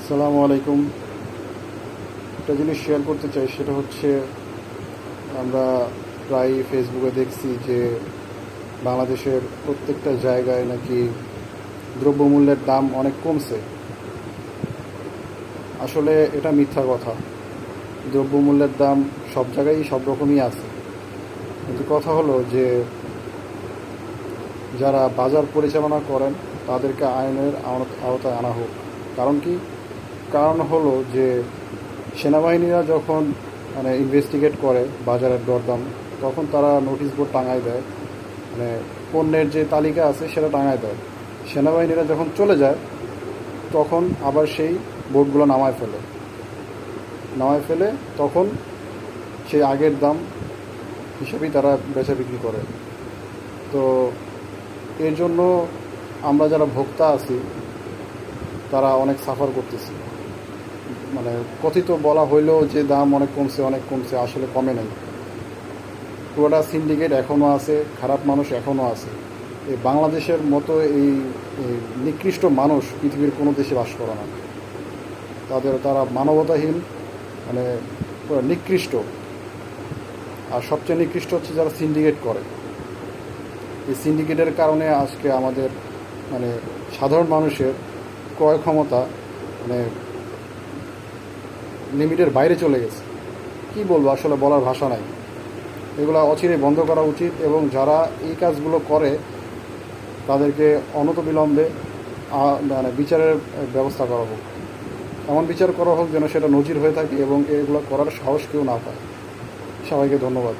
আসসালামু আলাইকুম। একটা জিনিস শেয়ার করতে চাই, সেটা হচ্ছে আমরা প্রায় ফেসবুকে দেখছি যে বাংলাদেশের প্রত্যেকটা জায়গায় নাকি দ্রব্যমূল্যের দাম অনেক কমছে। আসলে এটা মিথ্যা কথা। দ্রব্যমূল্যের দাম সব জায়গায় সব রকমই আছে, কিন্তু কথা হলো যে যারা বাজার পরিচালনা করেন তাদেরকে আইনের আওতায় আনা হোক। কারণ কি? কারণ হলো যে সেনাবাহিনীরা যখন ইনভেস্টিগেট করে বাজারের দরদাম, তখন তারা নোটিশ বোর্ড টাঙায় দেয়, মানে পণ্যের যে তালিকা আছে সেটা টাঙায় দেয়। সেনাবাহিনীরা যখন চলে যায় তখন আবার সেই বোর্ডগুলো নামায় ফেলে তখন সেই আগের দাম হিসেবেই তারা বেচা বিক্রি করে। তো এর জন্য আমরা যারা ভোক্তা আছি তারা অনেক সাফার করতেছি। মানে কথিত বলা হইলেও যে দাম অনেক কমছে, আসলে কমে নাই। পুরোটা সিন্ডিকেট এখনও আছে, খারাপ মানুষ এখনও আছে। এই বাংলাদেশের মতো এই এই নিকৃষ্ট মানুষ পৃথিবীর কোনো দেশে বাস করে না। তারা মানবতাহীন, মানে পুরো নিকৃষ্ট। আর সবচেয়ে নিকৃষ্ট হচ্ছে যারা সিন্ডিকেট করে। এই সিন্ডিকেটের কারণে আজকে আমাদের মানে সাধারণ মানুষের ক্রয় ক্ষমতা মানে লিমিটের বাইরে চলে গেছে। কি বলবো, আসলে বলার ভাষা নাই। এগুলো অচিরেই বন্ধ করা উচিত, এবং যারা এই কাজগুলো করে তাদেরকে অনতিবিলম্বে মানে বিচারের ব্যবস্থা করা হোক। এমন বিচার করা হোক যেন সেটা নজির হয়ে থাকে এবং এগুলো করার সাহস কেউ না পায়। সবাইকে ধন্যবাদ।